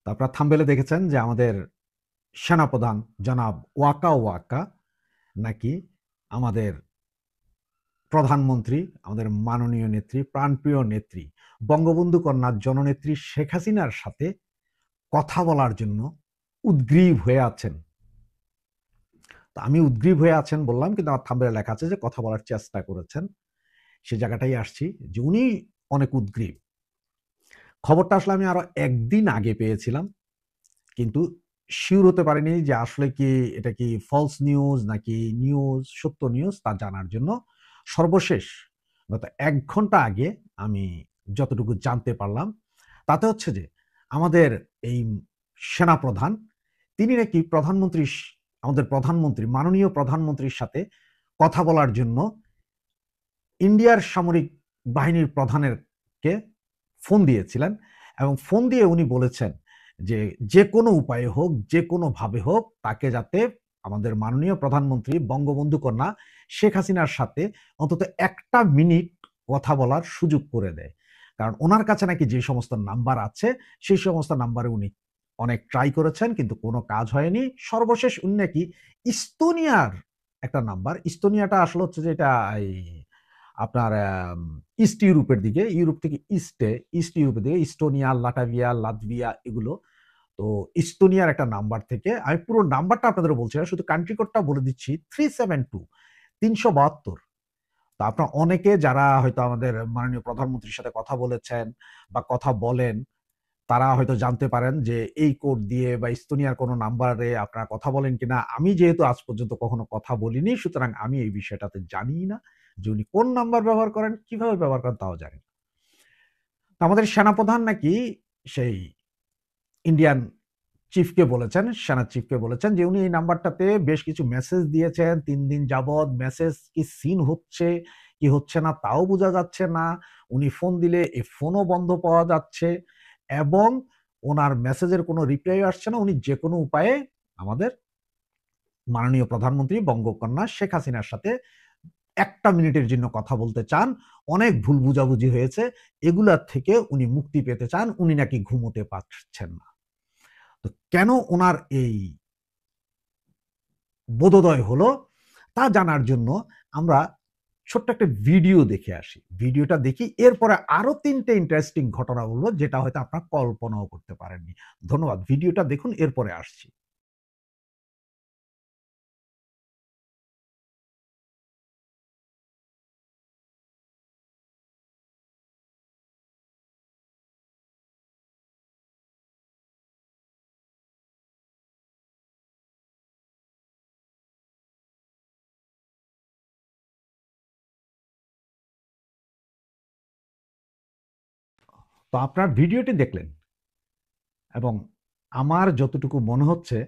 তো আপনারা থাম্বনেলে দেখেছেন যে আমাদের সেনাপ্রধান জনাব ওয়াকা ওয়াকা নাকি আমাদের প্রধানমন্ত্রী, আমাদের মাননীয় নেত্রী, প্রাণপ্রিয় নেত্রী, বঙ্গবন্ধু কন্যা জননেত্রী শেখ হাসিনার সাথে কথা বলার জন্য উদগ্রীব হয়ে আছেন। তো আমি উদগ্রীব হয়ে আছেন বললাম, কিন্তু আমার থাম্বনেলে লেখা আছে যে কথা বলার চেষ্টা করেছেন। সে জায়গাটাই আসছি যে উনি অনেক উদগ্রীব। খবরটা আসলে আমি আরো একদিন আগে পেয়েছিলাম, কিন্তু শিওর হতে পারিনি যে আসলে কি এটা কি ফলস নিউজ নাকি নিউজ, সত্য নিউজ তা জানার জন্য সর্বশেষ গত ১ ঘন্টা আগে আমি যতটুকু জানতে পারলাম, তাতে হচ্ছে যে আমাদের এই সেনাপ্রধান তিনি নাকি আমাদের প্রধানমন্ত্রী, মাননীয় প্রধানমন্ত্রীর সাথে কথা বলার জন্য ইন্ডিয়ার সামরিক বাহিনীর প্রধানেরকে ফোন দিয়েছিলেন, এবং ফোন দিয়ে উনি বলেছেন যে যেকোনো উপায়ে হোক, যেকোনোভাবে হোক তাকে যাতে আমাদের মাননীয় প্রধানমন্ত্রী বঙ্গবন্ধু কন্যা শেখ হাসিনার সাথে অন্তত ১টা মিনিট কথা বলার সুযোগ করে দেয়। কারণ উনার কাছে নাকি যে সমস্ত নাম্বার আছে, সেই সমস্ত নাম্বারে উনি অনেক ট্রাই করেছেন, কিন্তু কোনো কাজ হয়নি। সর্বশেষ উনি নাকি ইস্তোনিয়ার একটা নাম্বার, ইস্তোনিয়াটা আসলে হচ্ছে যে এটা এই আপনার ইস্ট ইউরোপের দিকে, ইউরোপ থেকে ইস্ট ইউরোপের দিকে ইস্তোনিয়া, লাটাভিয়া, লাতভিয়া এগুলো। তো ইস্তোনিয়ার একটা নাম্বার থেকে আমি পুরো নাম্বারটা আপনাদের বলছি না, শুধু কান্ট্রি কোডটা বলে দিচ্ছি 372 372। তো আপনারা অনেকে যারা হয়তো আমাদের মাননীয় প্রধানমন্ত্রীর সাথে কথা বলেছেন বা কথা বলেন, তারা হয়তো জানতে পারেন যে এই কোড দিয়ে বা ইস্তোনিয়ার কোনো নাম্বারে আপনারা কথা বলেন কিনা। আমি যেহেতু আজ পর্যন্ত কখনো কথা বলিনি, সুতরাং আমি এই বিষয়টাতে জানিই না যে উনি কোন নাম্বার ব্যবহার করেন, কিভাবে ব্যবহার করেন তাও জানি না। তো আমাদের সেনাপ্রধান নাকি সেই ইন্ডিয়ান চিফকে বলেছেন, সেনা চিফকে বলেছেন যে উনি এই নাম্বারটাতে বেশ কিছু মেসেজ দিয়েছেন। ৩ দিন যাবৎ মেসেজ কি সিন হচ্ছে কি হচ্ছে না তাও বোঝা যাচ্ছে না। উনি ফোন দিলে এই ফোনও বন্ধ পাওয়া যাচ্ছে, এবং ওনার মেসেজের কোনো রিপ্লাই আসছে না। উনি যেকোনো উপায়ে আমাদের মাননীয় প্রধানমন্ত্রী বঙ্গকন্যা শেখ হাসিনার সাথে ১টা মিনিটের জন্য কথা বলতে চান। অনেক ভুল বুঝাবুঝি হয়েছে। এগুলার থেকে উনি মুক্তি পেতে চান। উনি নাকি ঘুমোতে পারছেন না। তো কেন উনার এই বোধোদয় হলো তা জানার জন্য আমরা ছোট্ট একটা ভিডিও দেখে আসি। ভিডিওটা দেখি, এরপরে আরো ৩টে ইন্টারেস্টিং ঘটনা বলবো, যেটা হয়তো আপনারা কল্পনাও করতে পারেননি। ধন্যবাদ। ভিডিওটা দেখুন, এরপরে আসছি। তো আপনার ভিডিওটি দেখলেন, এবং আমার যতটুকু মনে হচ্ছে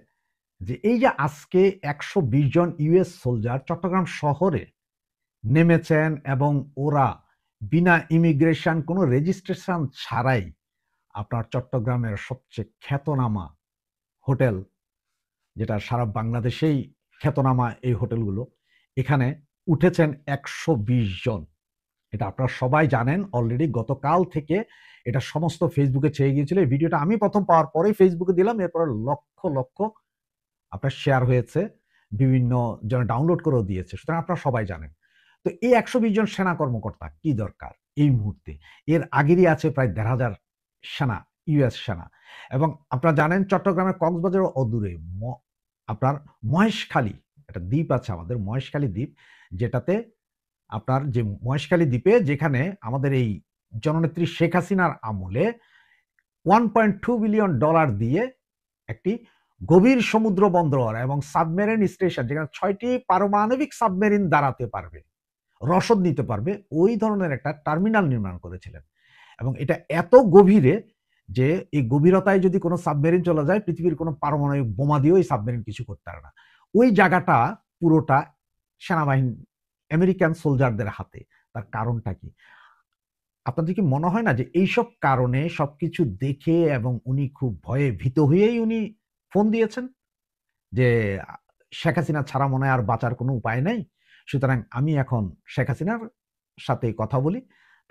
যে এই যে আজকে ১২০ জন ইউএস সোলজার চট্টগ্রাম শহরে নেমেছেন, এবং ওরা বিনা ইমিগ্রেশন, কোনো রেজিস্ট্রেশন ছাড়াই আপনার চট্টগ্রামের সবচেয়ে খ্যাতনামা হোটেল, যেটা সারা বাংলাদেশেই খ্যাতনামা এই হোটেলগুলো, এখানে উঠেছেন ১২০ জন। এটা আপনারা সবাই জানেন অলরেডি। গতকাল থেকে এটা সমস্ত ফেসবুকে ছেয়ে গিয়েছিল। এই ভিডিওটা আমি প্রথম পাওয়ার পরেই ফেসবুকে দিলাম, এরপরে লক্ষ লক্ষ আপনার শেয়ার হয়েছে, বিভিন্ন জন ডাউনলোড করেও দিয়েছে, সুতরাং আপনারা সবাই জানেন। তো এই ১২০ জন সেনা কর্মকর্তা কি দরকার এই মুহূর্তে? এর আগেরই আছে প্রায় ১,৫০০ সেনা, ইউএস সেনা। এবং আপনারা জানেন চট্টগ্রামের কক্সবাজারের অদূরে আপনার মহেশখালী একটা দ্বীপ আছে, আমাদের মহেশখালী দ্বীপ, যেটাতে আপনার যে মহেশখালী দ্বীপে, যেখানে আমাদের এই জননেত্রী শেখ হাসিনার আমলে $1.2 বিলিয়ন দিয়ে একটি গভীর সমুদ্র বন্দর এবং সাবমেরিন স্টেশন, যেখানে ৬টি পারমাণবিক সাবমেরিন দাঁড়াতে পারবে, রসদ নিতে পারবে, ওই ধরনের একটা টার্মিনাল নির্মাণ করেছিলেন। এবং এটা এত গভীরে যে এই গভীরতায় যদি কোনো সাবমেরিন চলে যায়, পৃথিবীর কোনো পারমাণবিক বোমা দিয়েও এই সাবমেরিন কিছু করতে পারে না। ওই জায়গাটা পুরোটা সেনাবাহিনী, আমেরিকান সোলজারদের হাতে। তার কারণটা কি? আপনাদের কি মনে হয় না যে এইসব কারণে সবকিছু দেখে এবং উনি খুব ভয়ে ভীত হয়েই উনি ফোন দিয়েছেন যে শেখ হাসিনা ছাড়া মনে হয় আর বাঁচার কোনো উপায় নেই, সুতরাং আমি এখন শেখ হাসিনার সাথে কথা বলি।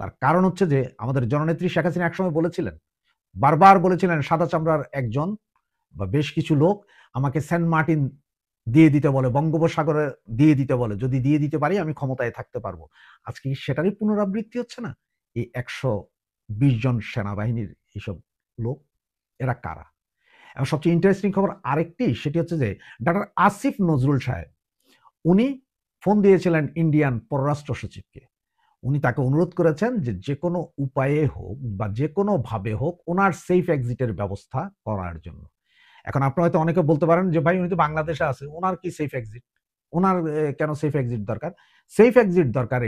তার কারণ হচ্ছে যে আমাদের জননেত্রী শেখ হাসিনা একসময় বলেছিলেন বারবার বলেছিলেন সাদা চামড়ার একজন বা বেশ কিছু লোক আমাকে সেন্ট মার্টিন দিয়ে দিতে বলে, বঙ্গোপসাগরে দিয়ে দিতে বলে, যদি দিয়ে দিতে পারি আমি ক্ষমতায় থাকতে পারবো। আজকে সেটারই পুনরাবৃত্তি হচ্ছে না। এই 120 জন সেনাবাহিনীর এইসব লোক, এরা কারা? এবং সবচেয়ে ইন্টারেস্টিং খবর আরেকটি, সেটি হচ্ছে যে ডক্টর আসিফ নজরুল সাহেব, উনি ফোন দিয়েছিলেন ইন্ডিয়ান পররাষ্ট্র সচিবকে। উনি তাকে অনুরোধ করেছেন যে যে কোনো উপায়ে হোক বা যে কোনো ভাবে হোক ওনার সেফ এক্সিটের ব্যবস্থা করার জন্য। এখন আপনারা হয়তো অনেকে বলতে পারেন যে ভাই উনি তো বাংলাদেশে আছে, ওনার কি সেফ এক্সিট, ওনার কেন সেফ এক্সিট দরকার? সেফ এক্সিট দরকার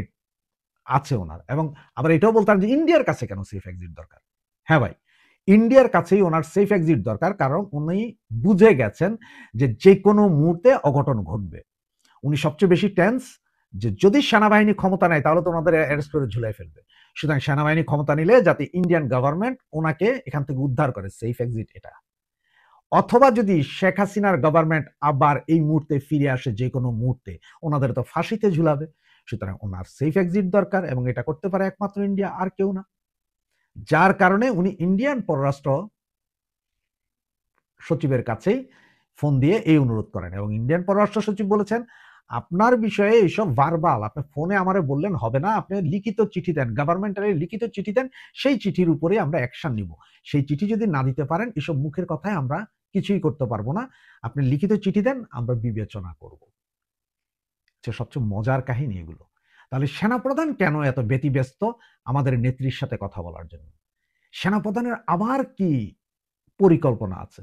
আছে ওনার, এবং আবার এটাও বলতে পারেন যে ইন্ডিয়ার কাছে কেন সেফ এক্সিট দরকার? হ্যাঁ ভাই, ইন্ডিয়ার কাছেই ওনার সেফ এক্সিট দরকার, কারণ উনি বুঝে গেছেন যে যে কোনো মুহূর্তে অঘটন ঘটবে। উনি সবচেয়ে বেশি টেন্স যে যদি সেনাবাহিনী ক্ষমতা নেয় তাহলে তো ওনাদের অ্যারেস্ট করে ঝুলাই ফেলবে। সুতরাং সেনাবাহিনী ক্ষমতা নিলে যাতে ইন্ডিয়ান গভর্নমেন্ট ওনাকে এখান থেকে উদ্ধার করে, সেফ এক্সিট এটা। অথবা যদি শেখ হাসিনার গভর্নমেন্ট আবার এই মুহূর্তে ফিরে আসে যে কোনো মুহূর্তে, ওনাদের তো ফাঁসিতে ঝুলাবে। সুতরাং ওনার সেফ এক্সিট দরকার, এবং এটা করতে পারে একমাত্র ইন্ডিয়া, আর কেউ না। যার কারণে উনি ইন্ডিয়ান পররাষ্ট্র সচিবের কাছেই ফোন দিয়ে এই অনুরোধ করেন, এবং ইন্ডিয়ান পররাষ্ট্র সচিব বলেছেন আপনার বিষয়ে এইসব ভার্বাল আপনি ফোনে আমারে বললেন হবে না, আপনি লিখিত চিঠি দেন, গভর্নমেন্টের লিখিত চিঠি দেন, সেই চিঠির উপরে আমরা অ্যাকশন নিব। সেই চিঠি যদি না দিতে পারেন এসব মুখের কথায় আমরা কিছুই করতে পারবো না, আপনি লিখিত চিঠি দেন, আমরা বিবেচনা করব। সবচেয়ে মজার কাহিনী এগুলো। তাহলে সেনাপ্রধান কেন এত ব্যতিব্যস্ত আমাদের নেত্রীর সাথে কথা বলার জন্য? সেনাপ্রধানের আবার কি পরিকল্পনা আছে?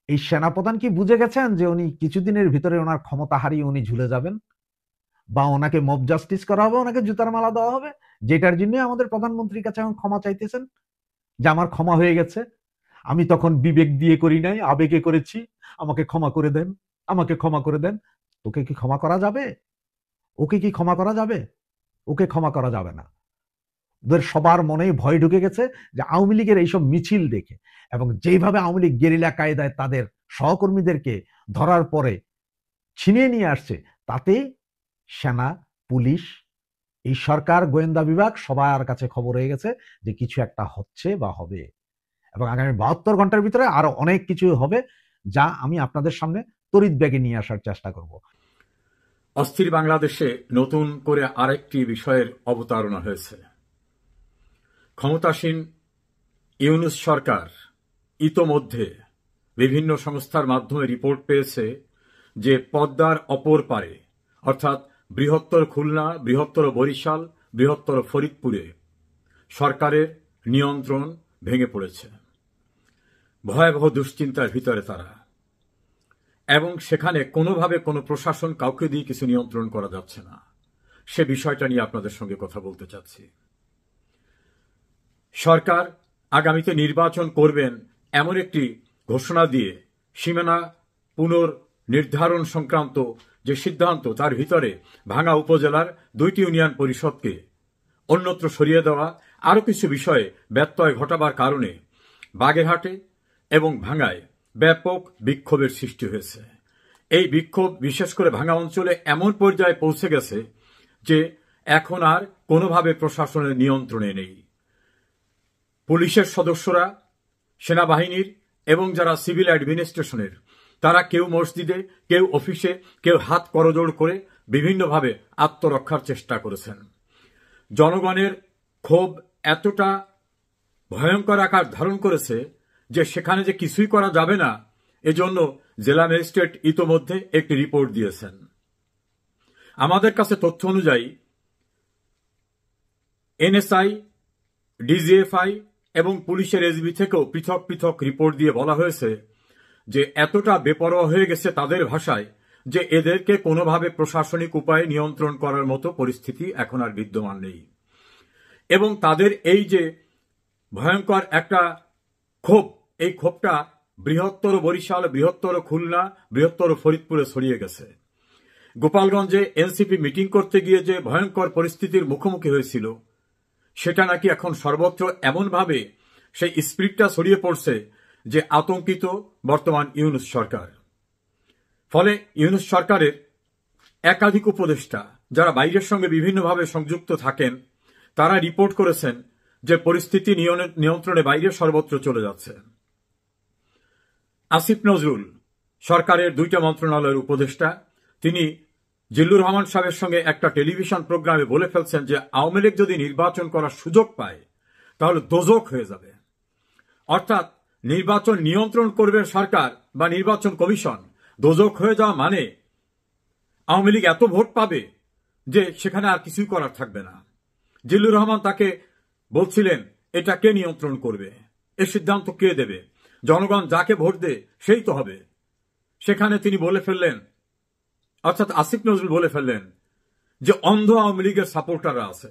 এই সেনাপ্রধান কি বুঝে গেছেন যে উনি কিছুদিনের ভিতরে ওনার ক্ষমতা হারিয়ে উনি ঝুলে যাবেন, বা ওনাকে মব জাস্টিস করা হবে, ওনাকে জুতার মালা দেওয়া হবে, যেটার জন্য আমাদের প্রধানমন্ত্রীর কাছে এখন ক্ষমা চাইতেছেন যে আমার ক্ষমা হয়ে গেছে, আমি তখন বিবেক দিয়ে করি নাই, আবেগে করেছি, আমাকে ক্ষমা করে দেন, আমাকে ক্ষমা করে দেন। তোকে কি ক্ষমা করা যাবে? ওকে কি ক্ষমা করা যাবে? ওকে ক্ষমা করা যাবে না। ওদের সবার মনেই ভয় ঢুকে গেছে যে আওয়ামী লীগের এইসব মিছিল দেখে, এবং যেইভাবে আওয়ামী লীগ গেরিলা কায়দায় তাদের সহকর্মীদেরকে ধরার পরে ছিনিয়ে নিয়ে আসছে, তাতে সেনা, পুলিশ, এই সরকার, গোয়েন্দা বিভাগ সবার কাছে খবর হয়ে গেছে যে কিছু একটা হচ্ছে বা হবে, এবং আগামী 72 ঘন্টার ভিতরে আরো অনেক কিছু হবে, যা আমি আপনাদের সামনে তড়িৎ বেগে নিয়ে আসার চেষ্টা করব। অস্থির বাংলাদেশে নতুন করে আরেকটি বিষয়ের অবতারণা হয়েছে। ক্ষমতাসীন ইউনূস সরকার ইতোমধ্যে বিভিন্ন সংস্থার মাধ্যমে রিপোর্ট পেয়েছে যে পদ্মার অপর পারে, অর্থাৎ বৃহত্তর খুলনা, বৃহত্তর বরিশাল, বৃহত্তর ফরিদপুরে সরকারের নিয়ন্ত্রণ ভেঙে পড়েছে। ভয়াবহ দুশ্চিন্তার ভিতরে তারা, এবং সেখানে কোনোভাবে কোনো প্রশাসন কাউকে দিয়ে কিছু নিয়ন্ত্রণ করা যাচ্ছে না। সে বিষয়টা নিয়ে আপনাদের সঙ্গে কথা বলতে চাচ্ছি। সরকার আগামীতে নির্বাচন করবেন এমন একটি ঘোষণা দিয়ে সীমানা পুনর্নির্ধারণ সংক্রান্ত যে সিদ্ধান্ত, তার ভিতরে ভাঙ্গা উপজেলার 2টি ইউনিয়ন পরিষদকে অন্যত্র সরিয়ে দেওয়া, আরও কিছু বিষয়ে ব্যত্যয় ঘটাবার কারণে বাগেরহাটে এবং ভাঙ্গায় ব্যাপক বিক্ষোভের সৃষ্টি হয়েছে। এই বিক্ষোভ বিশেষ করে ভাঙ্গা অঞ্চলে এমন পর্যায়ে পৌঁছে গেছে যে এখন আর কোনোভাবে প্রশাসনের নিয়ন্ত্রণে নেই। পুলিশের সদস্যরা, সেনাবাহিনীর এবং যারা সিভিল অ্যাডমিনিস্ট্রেশনের, তারা কেউ মসজিদে, কেউ অফিসে, কেউ হাত করজোড় করে বিভিন্নভাবে আত্মরক্ষার চেষ্টা করেছেন। জনগণের ক্ষোভ এতটা ভয়ঙ্কর আকার ধারণ করেছে যে সেখানে যে কিছুই করা যাবে না, এজন্য জেলা ম্যাজিস্ট্রেট ইতোমধ্যে একটি রিপোর্ট দিয়েছেন। আমাদের কাছে তথ্য অনুযায়ী এনএসআই, ডিজিএফআই এবং পুলিশের এসবি থেকেও পৃথক পৃথক রিপোর্ট দিয়ে বলা হয়েছে যে এতটা বেপরোয়া হয়ে গেছে তাদের ভাষায় যে এদেরকে কোনোভাবে প্রশাসনিক উপায়ে নিয়ন্ত্রণ করার মতো পরিস্থিতি এখন আর বিদ্যমান নেই। এবং তাদের এই যে ভয়ঙ্কর একটা ক্ষোভ, এই ক্ষোভটা বৃহত্তর বরিশাল, বৃহত্তর খুলনা, বৃহত্তর ফরিদপুরে ছড়িয়ে গেছে। গোপালগঞ্জে এনসিপি মিটিং করতে গিয়ে যে ভয়ঙ্কর পরিস্থিতির মুখোমুখি হয়েছিল, সেটা নাকি এখন সর্বত্র এমনভাবে সেই স্পিরিটটা ছড়িয়ে পড়ছে যে আতঙ্কিত বর্তমান ইউনূস সরকার। ফলে ইউনূস সরকারের একাধিক উপদেষ্টা যারা বাইরের সঙ্গে বিভিন্নভাবে সংযুক্ত থাকেন, তারা রিপোর্ট করেছেন যে পরিস্থিতি নিয়ন্ত্রণের বাইরে সর্বত্র চলে যাচ্ছে। আসিফ নজরুল সরকারের 2টা মন্ত্রণালয়ের উপদেষ্টা, তিনি জিল্লুর রহমান সাহেবের সঙ্গে একটা টেলিভিশন প্রোগ্রামে বলে ফেলছেন যে আওয়ামী লীগ যদি নির্বাচন করার সুযোগ পায় তাহলে দোজক হয়ে যাবে। অর্থাৎ নির্বাচন নিয়ন্ত্রণ করবে সরকার বা নির্বাচন কমিশন, দোজক হয়ে যাওয়া মানে আওয়ামী লীগ এত ভোট পাবে যে সেখানে আর কিছুই করার থাকবে না। জিল্লুর রহমান তাকে বলছিলেন এটা কে নিয়ন্ত্রণ করবে, এর সিদ্ধান্ত কে দেবে, জনগণ যাকে ভোট দেয় সেই তো হবে। সেখানে তিনি বলে ফেললেন, অর্থাৎ আসিফ নজরুল বলে ফেললেন যে অন্ধ আওয়ামী লীগের সাপোর্টাররা আছে।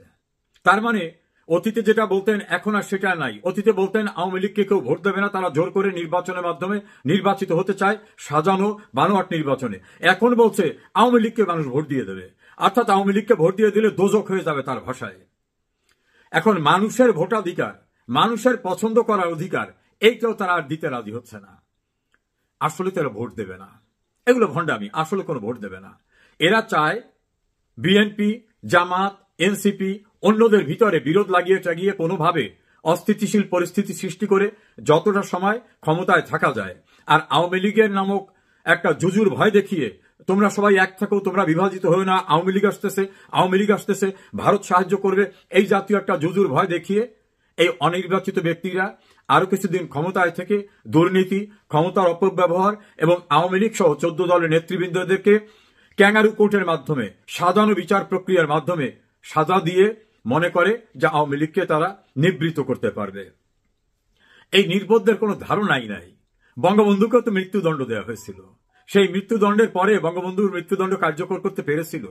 তার মানে অতীতে যেটা বলতেন এখন আর সেটা নাই। অতীতে বলতেন আওয়ামী লীগকে কেউ ভোট দেবে না, তারা জোর করে নির্বাচনের মাধ্যমে নির্বাচিত হতে চায়, সাজানো বানোয়াট নির্বাচনে। এখন বলছে আওয়ামী লীগকে মানুষ ভোট দিয়ে দেবে, অর্থাৎ আওয়ামী লীগকে ভোট দিয়ে দিলে দোজক হয়ে যাবে তার ভাষায়। এখন মানুষের ভোটাধিকার, মানুষের পছন্দ করার অধিকার, এইটাও তারা আর দিতে রাজি হচ্ছে না। আসলে তারা ভোট দেবে না, এগুলো ভণ্ডামি, আসলে কোনো ভোট দেবে না। এরা চায় বিএনপি, জামাত, এনসিপি অন্যদের ভিতরে বিরোধ লাগিয়ে টাগিয়ে কোনোভাবে অস্থিতিশীল পরিস্থিতি সৃষ্টি করে যতটা সময় ক্ষমতায় থাকা যায়, আর আওয়ামী লীগের নামক একটা জুজুর ভয় দেখিয়ে তোমরা সবাই এক থাকো, তোমরা বিভাজিত হয়ে না, আওয়ামী লীগ আসতেছে, আওয়ামী লীগ আসতেছে, ভারত সাহায্য করবে, এই জাতীয় একটা জুজুর ভয় দেখিয়ে এই অনির্বাচিত ব্যক্তিরা আরো কিছুদিন ক্ষমতায় থেকে দুর্নীতি, ক্ষমতার অপব্যবহার এবং আওয়ামী লীগ সহ 14 দলের নেতৃবৃন্দদেরকে ক্যাঙ্গারু কোর্টের মাধ্যমে সাজানো বিচার প্রক্রিয়ার মাধ্যমে সাজা দিয়ে মনে করে যে আওয়ামী লীগকে তারা নিবৃত্ত করতে পারবে। এই নির্বোধদের কোনো ধারণাই নাই। বঙ্গবন্ধুকেও তো মৃত্যুদণ্ড দেওয়া হয়েছিল, সেই মৃত্যুদণ্ডের পরে বঙ্গবন্ধুর মৃত্যুদণ্ড কার্যকর করতে পেরেছিল।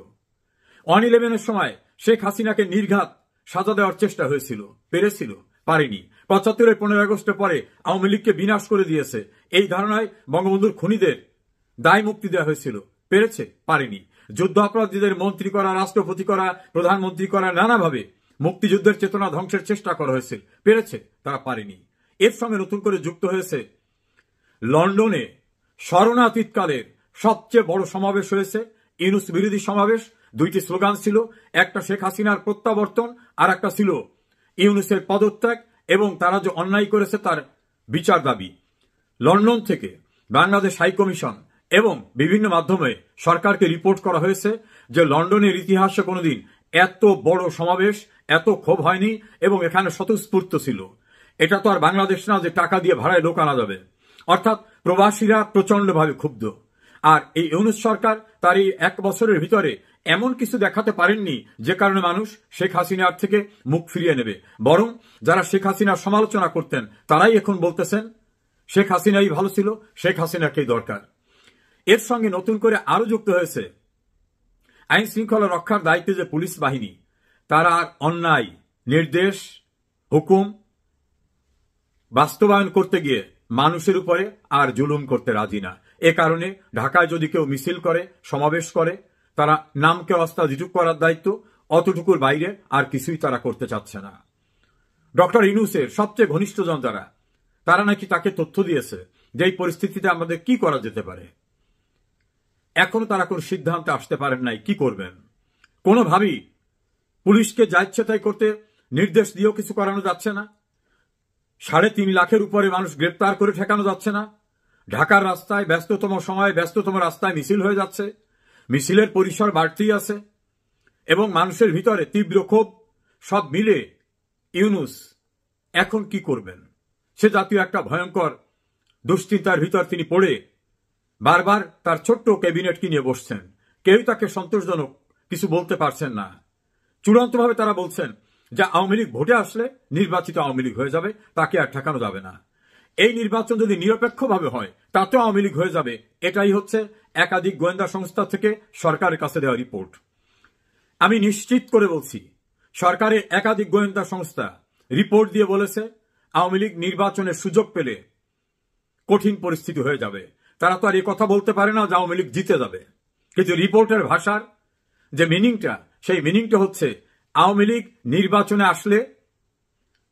1/11 সময় শেখ হাসিনাকে নির্ঘাত সাজা দেওয়ার চেষ্টা হয়েছিল, পেরেছিল, পারেনি। 75-এর 15 আগস্টের পরে আওয়ামী লীগকে বিনাশ করে দিয়েছে, এই ধারণায় বঙ্গবন্ধুর খুনিদের দায় মুক্তি দেওয়া হয়েছিল, পেরেছে, পারেনি। যুদ্ধ অপরাধীদের মন্ত্রী করা, রাষ্ট্রপতি করা, প্রধানমন্ত্রী করা, নানাভাবে মুক্তিযুদ্ধের চেতনা ধ্বংসের চেষ্টা করা হয়েছিল, পেরেছে, তারা পারেনি। এর সঙ্গে নতুন করে যুক্ত হয়েছে লন্ডনে শরণাতীতকালের সবচেয়ে বড় সমাবেশ হয়েছে, ইউনূস বিরোধী সমাবেশ। 2টি স্লোগান ছিল, একটা শেখ হাসিনার প্রত্যাবর্তন, আর একটা ছিল ইউনূসের পদত্যাগ এবং তারা যে অন্যায় করেছে তার বিচার দাবি। লন্ডন থেকে বাংলাদেশ হাই কমিশন এবং বিভিন্ন মাধ্যমে সরকারকে রিপোর্ট করা হয়েছে যে লন্ডনের ইতিহাসে কোনোদিন এত বড় সমাবেশ, এত ক্ষোভ হয়নি এবং এখানে স্বতঃস্ফূর্ত ছিল। এটা তো আর বাংলাদেশ না যে টাকা দিয়ে ভাড়ায় লোক আনা যাবে। অর্থাৎ প্রবাসীরা প্রচন্ডভাবে ক্ষুব্ধ। আর এই ইউনূস সরকার তার এই 1 বছরের ভিতরে এমন কিছু দেখাতে পারেননি যে কারণে মানুষ শেখ হাসিনার থেকে মুখ ফিরিয়ে নেবে। বরং যারা শেখ হাসিনার সমালোচনা করতেন তারাই এখন বলতেছেন শেখ হাসিনাই ভালো ছিল, শেখ হাসিনাকেই দরকার। এর সঙ্গে নতুন করে আরো যুক্ত হয়েছে আইন শৃঙ্খলা রক্ষার দায়িত্বে যে পুলিশ বাহিনী, তারা আর অন্যায়, নির্দেশ, হুকুম বাস্তবায়ন করতে গিয়ে মানুষের উপরে আর জুলুম করতে রাজি না। এ কারণে ঢাকায় যদি কেউ মিছিল করে, সমাবেশ করে, তারা নামকে অস্তা যেটুক করার দায়িত্ব, অতটুকুর বাইরে আর কিছুই তারা করতে চাচ্ছে না। ডক্টর ইউনূসের সবচেয়ে ঘনিষ্ঠজন যারা, তারা নাকি তাকে তথ্য দিয়েছে যে এই পরিস্থিতিতে আমাদের কি করা যেতে পারে। এখনো তারা কোন সিদ্ধান্তে আসতে পারেন নাই কি করবেন। কোনোভাবেই পুলিশকে যা ইচ্ছে তাই করতে নির্দেশ দিয়েও কিছু করানো যাচ্ছে না। 3.5 লাখের উপরে মানুষ গ্রেপ্তার করে ঠেকানো যাচ্ছে না। ঢাকার রাস্তায় ব্যস্ততম সময়ে ব্যস্ততম রাস্তায় মিছিল হয়ে যাচ্ছে, মিছিলের পরিসর বাড়তেই আছে এবং মানুষের ভিতরে তীব্র ক্ষোভ। সব মিলে ইউনূস এখন কি করবেন সে জাতীয় একটা ভয়ঙ্কর দুশ্চিন্তার ভিতর তিনি পড়ে বারবার তার ছোট্ট ক্যাবিনেটকে নিয়ে বসছেন। কেউ তাকে সন্তোষজনক কিছু বলতে পারছেন না। চূড়ান্তভাবে তারা বলছেন যে আওয়ামী লীগ ভোটে আসলে নির্বাচিত আওয়ামী লীগ হয়ে যাবে, তাকে আর ঠেকানো যাবে না। এই নির্বাচন যদি নিরপেক্ষভাবে হয় তাতেও আওয়ামী লীগ হয়ে যাবে। এটাই হচ্ছে একাধিক গোয়েন্দা সংস্থা থেকে সরকারের কাছে দেওয়া রিপোর্ট। আমি নিশ্চিত করে বলছি, সরকারের একাধিক গোয়েন্দা সংস্থা রিপোর্ট দিয়ে বলেছে আওয়ামী লীগ নির্বাচনের সুযোগ পেলে কঠিন পরিস্থিতি হয়ে যাবে। তারা তো আর এই কথা বলতে পারে না যে আওয়ামী লীগ জিতে যাবে, কিন্তু রিপোর্টের ভাষার যে মিনিংটা, সেই মিনিংটা হচ্ছে আওয়ামী লীগ নির্বাচনে আসলে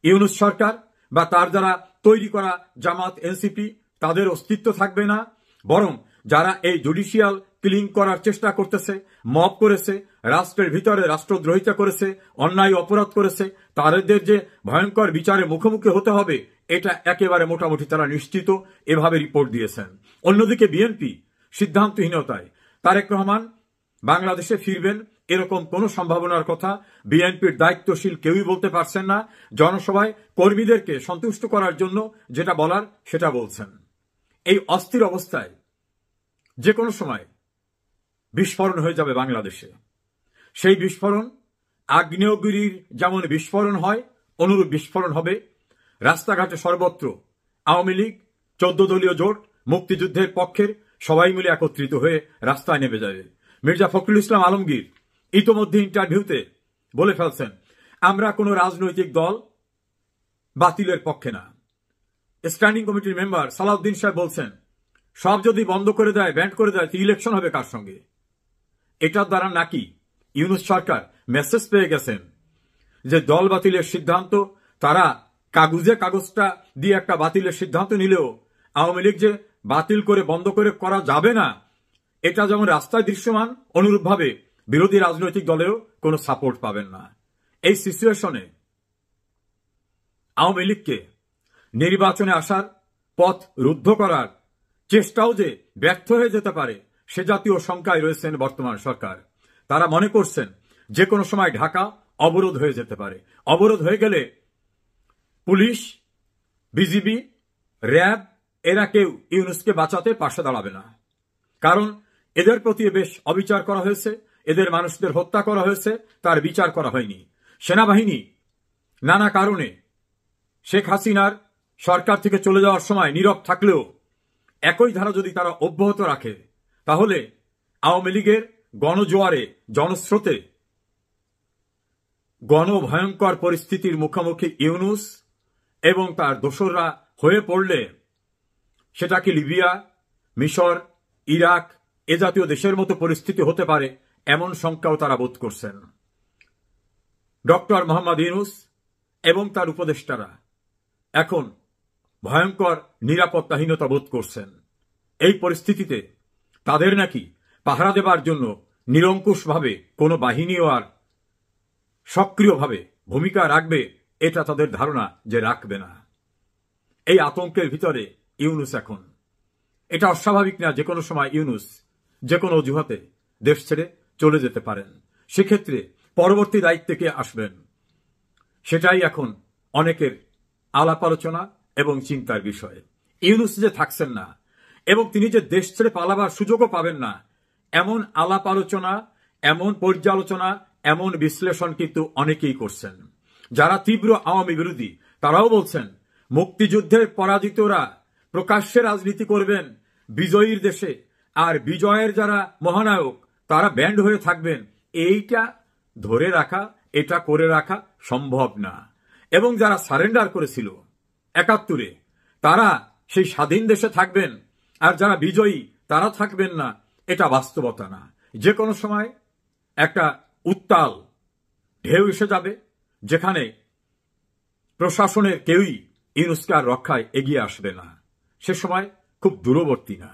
ইউনূস সরকার বা তার দ্বারা তৈরি করা জামাত, এনসিপি তাদের অস্তিত্ব থাকবে না। বরং যারা এই জুডিশিয়াল ক্লিন করার চেষ্টা করতেছে, মব করেছে, রাষ্ট্রের ভিতরে রাষ্ট্রদ্রোহিতা করেছে, অন্যায় অপরাধ করেছে, তাদের যে ভয়ঙ্কর বিচারে মুখোমুখি হতে হবে এটা একেবারে মোটামুটি তারা নিশ্চিত, এভাবে রিপোর্ট দিয়েছেন। অন্যদিকে বিএনপি সিদ্ধান্তহীনতায় তারেক রহমান বাংলাদেশে ফিরবেন এরকম কোন সম্ভাবনার কথা বিএনপির দায়িত্বশীল কেউই বলতে পারছেন না। জনসভায় কর্মীদেরকে সন্তুষ্ট করার জন্য যেটা বলার সেটা বলছেন। এই অস্থির অবস্থায় যে কোনো সময় বিস্ফোরণ হয়ে যাবে বাংলাদেশে। সেই বিস্ফোরণ আগ্নেয়গিরির যেমন বিস্ফোরণ হয় অনুরূপ বিস্ফোরণ হবে। রাস্তাঘাটে সর্বত্র আওয়ামী লীগ, 14 দলীয় জোট, মুক্তিযুদ্ধের পক্ষের সবাই মিলে একত্রিত হয়ে রাস্তায় নেমে যাবে। মির্জা ফখরুল ইসলাম আলমগীর ইতোমধ্যে ইন্টারভিউতে বলে ফেলছেন, আমরা কোনো রাজনৈতিক দল বাতিলের পক্ষে না। স্ট্যান্ডিং কমিটির মেম্বার সালাউদ্দিন সাহেব বলছেন, সব যদি বন্ধ করে দেয়, ব্যান্ড করে দেয়, তো ইলেকশন হবে কার সঙ্গে? এটার দ্বারা নাকি ইউনূস সরকার মেসেজ পেয়ে গেছেন যে দল বাতিলের সিদ্ধান্ত, তারা কাগজটা দিয়ে একটা বাতিলের সিদ্ধান্ত নিলেও আওয়ামী লীগ যে বাতিল করে বন্ধ করে করা যাবে না, এটা যেমন রাস্তায় দৃশ্যমান, অনুরূপভাবে বিরোধী রাজনৈতিক দলেও কোনো সাপোর্ট পাবেন না। এই সিচুয়েশনে আওয়ামী লীগকে নির্বাচনে আসার পথ রুদ্ধ করার চেষ্টাও যে ব্যর্থ হয়ে যেতে পারে সে জাতীয় শঙ্কায় রয়েছেন বর্তমান সরকার। তারা মনে করছেন যে কোনো সময় ঢাকা অবরোধ হয়ে যেতে পারে। অবরোধ হয়ে গেলে পুলিশ, বিজিবি, র্যাব এরা কেউ ইউনূসকে বাঁচাতে পাশে দাঁড়াবে না। কারণ এদের প্রতি বেশ অবিচার করা হয়েছে, এদের মানুষদের হত্যা করা হয়েছে, তার বিচার করা হয়নি। সেনাবাহিনী নানা কারণে শেখ হাসিনার সরকার থেকে চলে যাওয়ার সময় নীরব থাকলেও একই ধারা যদি তারা অব্যাহত রাখে তাহলে আওয়ামী লীগের গণজোয়ারে, জনস্রোতে গণভয়ঙ্কর পরিস্থিতির মুখোমুখি ইউনূস এবং তার দোসররা হয়ে পড়লে সেটা কি লিবিয়া, মিশর, ইরাক এ জাতীয় দেশের মতো পরিস্থিতি হতে পারে এমন শঙ্কাও তারা বোধ করছেন। ডক্টর মোহাম্মদ ইউনূস এবং তার উপদেষ্টারা এখন ভয়ঙ্কর নিরাপত্তাহীনতা বোধ করছেন। এই পরিস্থিতিতে তাদের নাকি পাহারা দেবার জন্য নিরঙ্কুশভাবে কোনো বাহিনীও আর সক্রিয়ভাবে ভূমিকা রাখবে এটা তাদের ধারণা যে রাখবে না। এই আতঙ্কের ভিতরে ইউনূস এখন। এটা অস্বাভাবিক না যে কোনো সময় ইউনূস যে কোনো অজুহাতে দেশ ছেড়ে চলে যেতে পারেন। সেক্ষেত্রে পরবর্তী দায়িত্বে কে আসবেন সেটাই এখন অনেকের আলাপ আলোচনা এবং চিন্তার বিষয়। ইউনূস যে থাকছেন না এবং তিনি যে দেশ ছেড়ে পালাবার সুযোগও পাবেন না এমন আলাপ আলোচনা, এমন পর্যালোচনা, এমন বিশ্লেষণ কিন্তু অনেকেই করছেন। যারা তীব্র আওয়ামী বিরোধী তারাও বলছেন মুক্তিযুদ্ধের পরাজিতরা প্রকাশ্যে রাজনীতি করবেন বিজয়ীর দেশে, আর বিজয়ের যারা মহানায়ক তারা ব্যান্ড হয়ে থাকবেন। এইটা ধরে রাখা, এটা করে রাখা সম্ভব না। এবং যারা সারেন্ডার করেছিল ৭১-এ তারা সেই স্বাধীন দেশে থাকবেন, আর যারা বিজয়ী তারা থাকবেন না, এটা বাস্তবতা না। যে কোনো সময় একটা উত্তাল ঢেউ এসে যাবে যেখানে প্রশাসনের কেউই ইউনূসকে আর রক্ষায় এগিয়ে আসবে না। সে সময় খুব দূরবর্তী না।